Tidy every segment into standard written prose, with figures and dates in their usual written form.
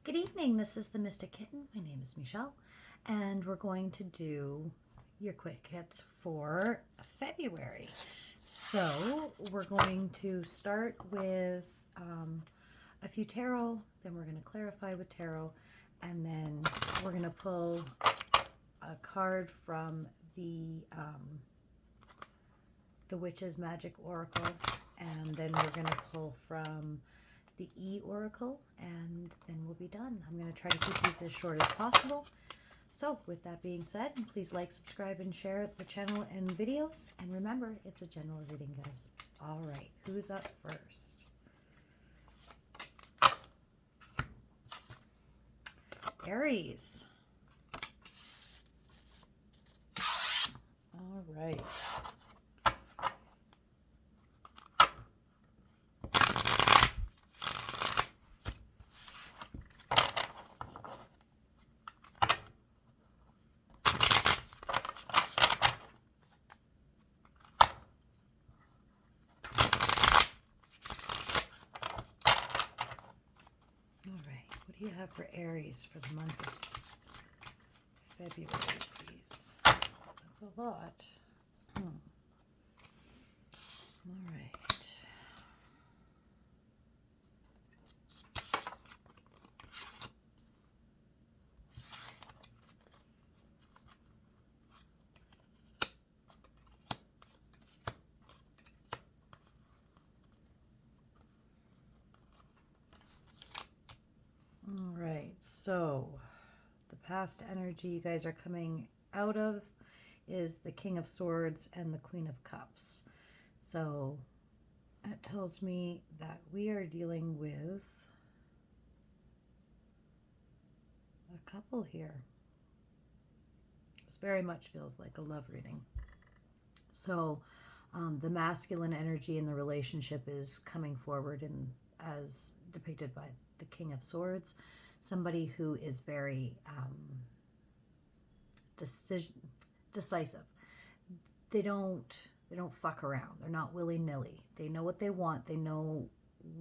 Good evening, this is the Mystic Kitten. My name is Michelle, and we're going to do your quick hits for February. So we're going to start with a few tarot, then we're going to clarify with tarot, and then we're going to pull a card from the Witch's Magic Oracle, and then we're going to pull from the E-Oracle, and then we'll be done. I'm going to try to keep these as short as possible. So with that being said, please like, subscribe, and share the channel and videos. And remember, it's a general reading, guys. All right, who's up first? Aries. All right. What do you have for Aries for the month of February, please? That's a lot. All right. All right, so the past energy you guys are coming out of is the King of Swords and the Queen of Cups. So that tells me that we are dealing with a couple here. This very much feels like a love reading. So the masculine energy in the relationship is coming forward, and as depicted by the King of Swords, somebody who is very decisive. They don't fuck around. They're not willy-nilly. They know what they want. They know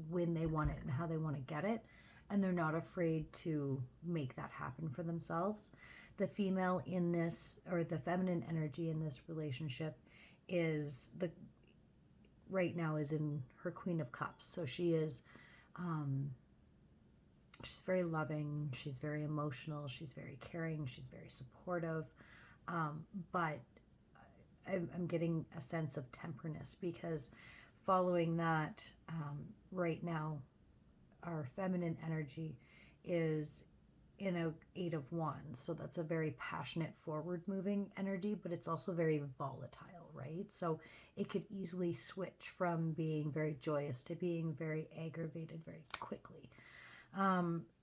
when they want it and how they want to get it, and they're not afraid to make that happen for themselves. The female in this, or the feminine energy in this relationship, is right now is in her Queen of Cups. So she is she's very loving, she's very emotional, she's very caring, she's very supportive, but I'm getting a sense of temperness, because following that, right now our feminine energy is in a 8 of Wands. So that's a very passionate, forward moving energy, but it's also very volatile, right? So it could easily switch from being very joyous to being very aggravated very quickly.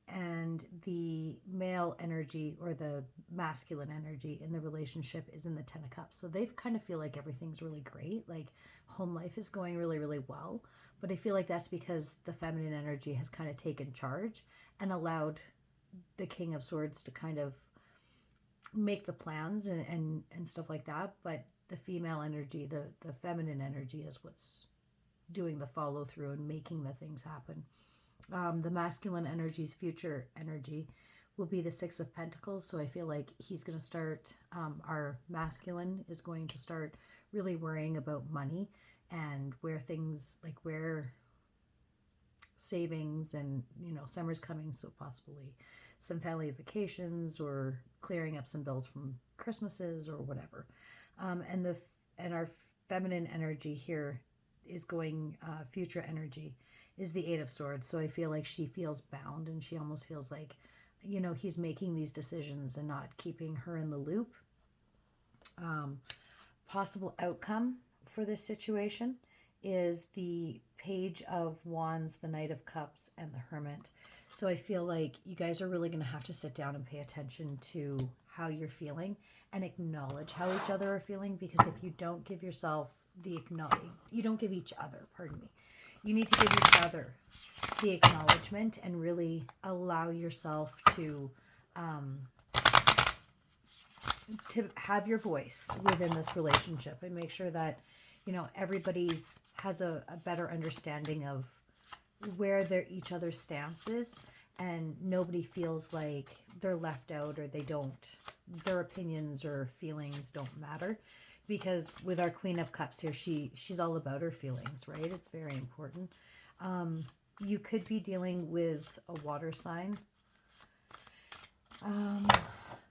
And the male energy, or the masculine energy in the relationship, is in the 10 of Cups. So they kind of feel like everything's really great. Like home life is going really, really well. But I feel like that's because the feminine energy has kind of taken charge and allowed the King of Swords to kind of make the plans and stuff like that. But the female energy, the feminine energy, is what's doing the follow through and making the things happen. The masculine energy's future energy will be the 6 of Pentacles. So I feel like he's going to start, our masculine is going to start really worrying about money and where things, like where savings, and summer's coming, so possibly some family vacations or clearing up some bills from Christmases or whatever. And our feminine energy here is going, future energy is the 8 of Swords. So I feel like she feels bound, and she almost feels like, he's making these decisions and not keeping her in the loop. Possible outcome for this situation is the Page of Wands, the Knight of Cups, and the Hermit. So I feel like you guys are really going to have to sit down and pay attention to how you're feeling and acknowledge how each other are feeling, because if you don't give yourself you don't give each other, you need to give each other the acknowledgement and really allow yourself to have your voice within this relationship, and make sure that everybody has a better understanding of where each other's stance is, and nobody feels like they're left out or their opinions or feelings don't matter. Because with our Queen of Cups here, she's all about her feelings, right? It's very important. You could be dealing with a water sign.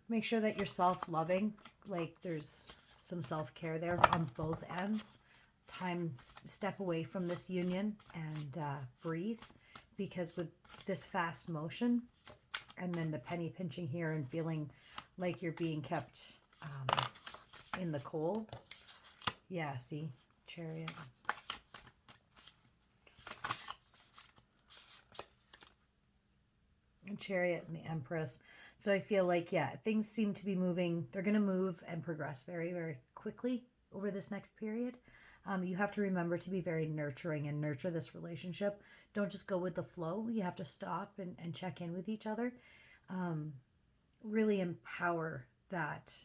Make sure that you're self-loving, like there's some self-care there on both ends. Step away from this union and breathe, because with this fast motion and then the penny pinching here and feeling like you're being kept in the cold. Yeah, see, Chariot. Chariot and the Empress. So I feel like, yeah, things seem to be moving. They're going to move and progress very, very quickly over this next period. You have to remember to be very nurturing and nurture this relationship. Don't just go with the flow. You have to stop and check in with each other. Really empower that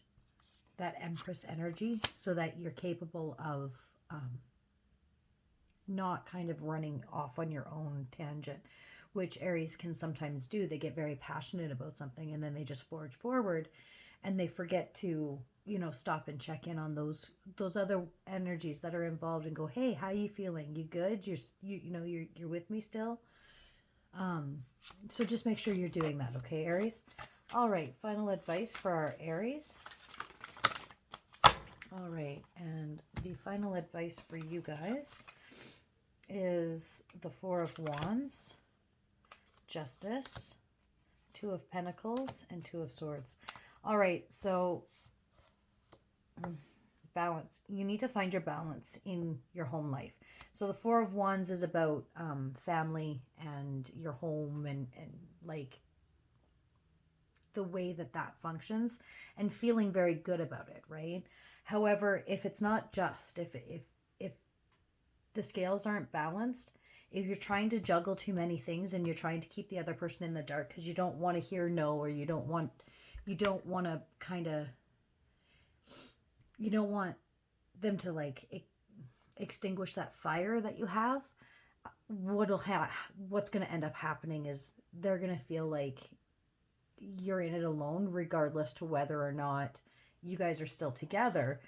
Empress energy so that you're capable of not kind of running off on your own tangent, which Aries can sometimes do. They get very passionate about something and then they just forge forward and they forget to, stop and check in on those other energies that are involved and go, hey, how you feeling? You good? You're with me still? So just make sure you're doing that, okay, Aries? All right, final advice for our Aries. All right, and the final advice for you guys is the Four of Wands, Justice, Two of Pentacles, and Two of Swords. All right, so balance. You need to find your balance in your home life. So the Four of Wands is about family and your home and like the way that functions and feeling very good about it, right? However, if it's not just, if the scales aren't balanced, if you're trying to juggle too many things and you're trying to keep the other person in the dark because you don't want to hear no, or you don't want to kind of, you don't want them to like extinguish that fire that you have, what's going to end up happening is they're going to feel like you're in it alone, regardless to whether or not you guys are still together.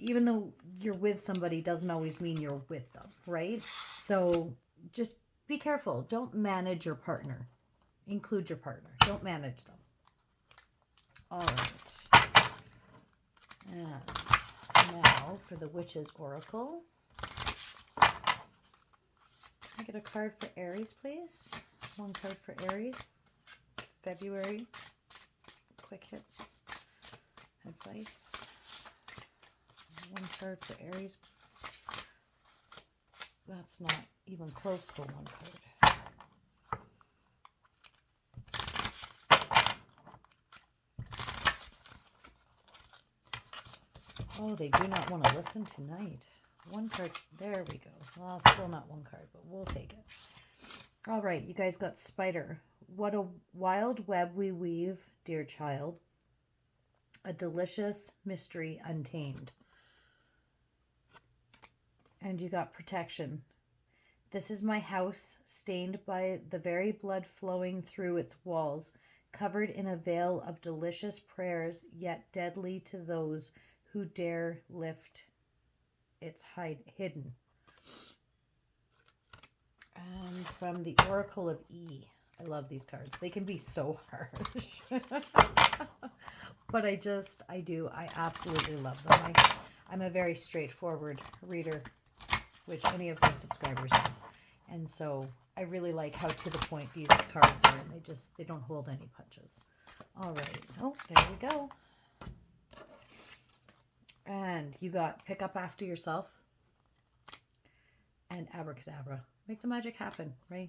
Even though you're with somebody doesn't always mean you're with them, right? So just be careful. Don't manage your partner. Include your partner. Don't manage them. All right. And now for the Witch's Oracle. Can I get a card for Aries, please? One card for Aries. February. Quick hits. Advice. One card for Aries. That's not even close to one card. Oh, they do not want to listen tonight. One card. There we go. Well, still not one card, but we'll take it. All right, you guys got Spider. What a wild web we weave, dear child. A delicious mystery untamed. And you got Protection. This is my house, stained by the very blood flowing through its walls, covered in a veil of delicious prayers, yet deadly to those who dare lift its hidden. And from the Oracle of E. I love these cards. They can be so harsh. But I absolutely love them. I'm a very straightforward reader, which any of my subscribers know. And so I really like how to the point these cards are, and they don't hold any punches. All right. Oh, there we go. And you got Pick Up After Yourself and Abracadabra. Make the magic happen, right?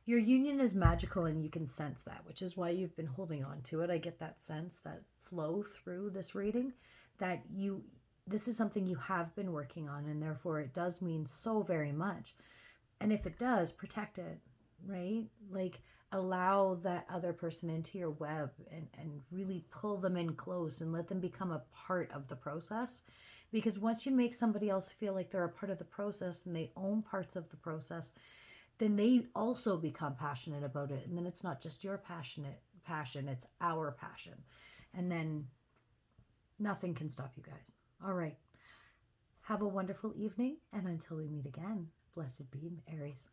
Your union is magical and you can sense that, which is why you've been holding on to it. I get that sense, that flow through this reading, that this is something you have been working on, and therefore it does mean so very much. And if it does, protect it, right? Like allow that other person into your web and really pull them in close and let them become a part of the process. Because once you make somebody else feel like they're a part of the process and they own parts of the process, then they also become passionate about it. And then it's not just your passion, it's our passion. And then nothing can stop you guys. All right. Have a wonderful evening. And until we meet again, blessed be Aries.